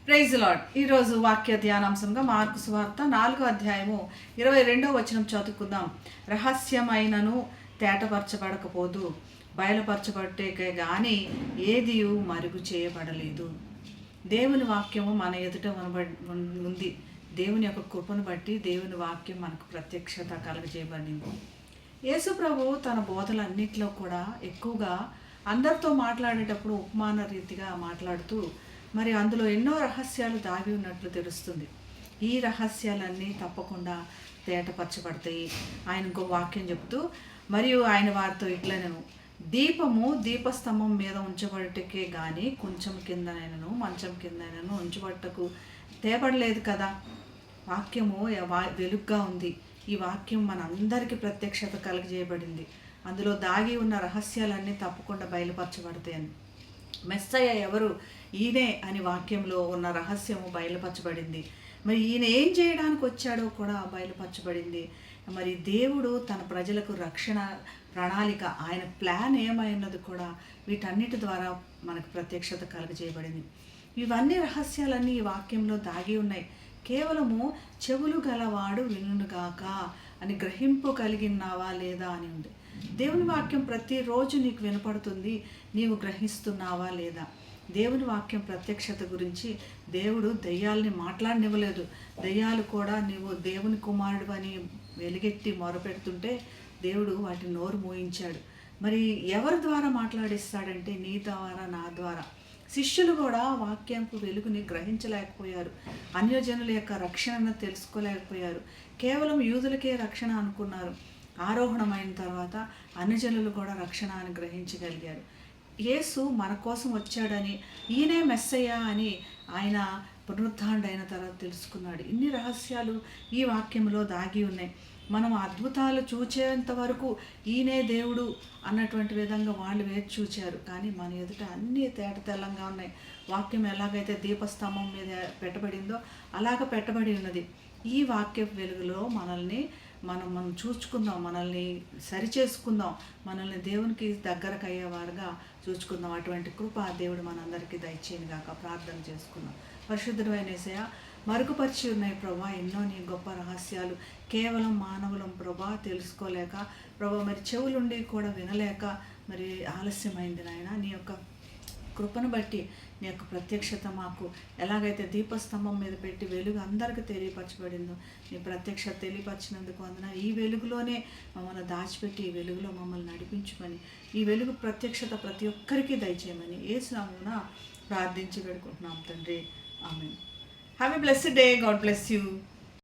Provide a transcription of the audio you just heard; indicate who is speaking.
Speaker 1: Praise lord. ఈరోజు వాక్య ధ్యానాంశంగా mark సువార్త 4వ అధ్యాయము 22వ వచనం చదువుకుందాం. రహస్యమైనను తేటపరచబడకపోదు, బయలుపరచబట్టేకే గాని ఏదియు మరుగు చేయబడలేదు. దేవుని వాక్యము మన ఎదుట ఉంది. దేవుని యొక్క కృపను బట్టి దేవుని వాక్యం మనకు ప్రత్యక్షత కలుగజేయబడింది. యేసు ప్రభు తన బోధలన్నింటిలో కూడా ఎక్కువగా అందరితో మాట్లాడేటప్పుడు ఉపమాన రీతిగా మాట్లాడుతూ మరి అందులో ఎన్నో రహస్యాలు దాగి ఉన్నట్లు తెలుస్తుంది. ఈ రహస్యాలన్నీ తప్పకుండా తేటపరచబడతాయి. ఆయన ఇంకో వాక్యం చెబుతూ మరియు ఆయన వారితో ఇట్లనెను, దీపము దీపస్తంభం మీద ఉంచబడటకే కానీ కొంచెం కిందనైనను మంచం కిందనైనను ఉంచబట్టకు తేపడలేదు కదా. వాక్యము వెలుగ్గా ఉంది. ఈ వాక్యం మన అందరికీ ప్రత్యక్షత కలుగజేయబడింది. అందులో దాగి ఉన్న రహస్యాలన్నీ తప్పకుండా బయలుపరచబడతాయని. మెస్సయ్య ఎవరు? ఈయనే అని వాక్యంలో ఉన్న రహస్యము బయలుపరచబడింది. మరి ఈయన ఏం చేయడానికి వచ్చాడో కూడా బయలుపరచబడింది. మరి దేవుడు తన ప్రజలకు రక్షణ ప్రణాళిక, ఆయన ప్లాన్ ఏమైనది కూడా వీటన్నిటి ద్వారా మనకు ప్రత్యక్షత కలుగజేయబడింది. ఇవన్నీ రహస్యాలన్నీ ఈ వాక్యంలో దాగి ఉన్నాయి. కేవలము చెవులు గలవాడు వినుగాక అని గ్రహింపు కలిగినావా లేదా అని ఉంది. దేవుని వాక్యం ప్రతిరోజు నీకు వినపడుతుంది. నీవు గ్రహిస్తున్నావా లేదా? దేవుని వాక్యం ప్రత్యక్షత గురించి దేవుడు దెయ్యాలని మాట్లాడనివ్వలేదు. దెయ్యాలు కూడా నీవు దేవుని కుమారుడు అని వెలుగెత్తి మొరపెడుతుంటే దేవుడు వాటిని నోరు మోయించాడు. మరి ఎవరి ద్వారా మాట్లాడిస్తాడంటే నీ ద్వారా, నా ద్వారా. శిష్యులు కూడా వాక్యంపు వెలుగుని గ్రహించలేకపోయారు. అన్యజనుల యొక్క రక్షణను తెలుసుకోలేకపోయారు. కేవలం యూదులకే రక్షణ అనుకున్నారు. ఆరోహణమైన తర్వాత అన్యజనులు కూడా రక్షణ అని గ్రహించగలిగారు. యేసు మన కోసం వచ్చాడని, ఈయనే మెస్సయ్య అని ఆయన పునరుద్ధారుడైన తర్వాత తెలుసుకున్నాడు. ఇన్ని రహస్యాలు ఈ వాక్యంలో దాగి ఉన్నాయి. మనం అద్భుతాలు చూచేంత వరకు ఈయనే దేవుడు అన్నటువంటి విధంగా వాళ్ళు వేచి చూచారు. కానీ మన ఎదుట అన్నీ తెల్లంగా ఉన్నాయి. వాక్యం ఎలాగైతే దీపస్తంభం మీద పెట్టబడిందో అలాగ పెట్టబడి ఉన్నది. ఈ వాక్య వెలుగులో మనం చూసుకుందాం, మనల్ని సరిచేసుకుందాం, మనల్ని దేవునికి దగ్గరకు అయ్యేవారుగా చూసుకుందాం. అటువంటి కృప దేవుడు మనందరికీ దయచేయను గాక. ప్రార్థన చేసుకుందాం. పరిశుద్ధుడైన యేసయ్య, మరుగుపరిచి ఉన్నాయి ప్రభా ఎన్నో నీ గొప్ప రహస్యాలు. కేవలం మానవులం ప్రభా తెలుసుకోలేక, ప్రభా మరి చెవులుండి కూడా వినలేక మరి ఆలస్యమైంది నాయన. నీ యొక్క కృపను బట్టి నీ యొక్క ప్రత్యక్షత మాకు ఎలాగైతే దీపస్తంభం మీద పెట్టి వెలుగు అందరికీ తెలియపరచబడిందో నీ ప్రత్యక్షత తెలియపరిచినందుకు వందన. ఈ వెలుగులోనే మమ్మల్ని దాచిపెట్టి ఈ వెలుగులో మమ్మల్ని నడిపించమని, ఈ వెలుగు ప్రత్యక్షత ప్రతి ఒక్కరికి దయచేయమని యేసు నామమున ప్రార్థించి వేడుకుంటున్నాం తండ్రి. Amen. Have a blessed day. God bless you.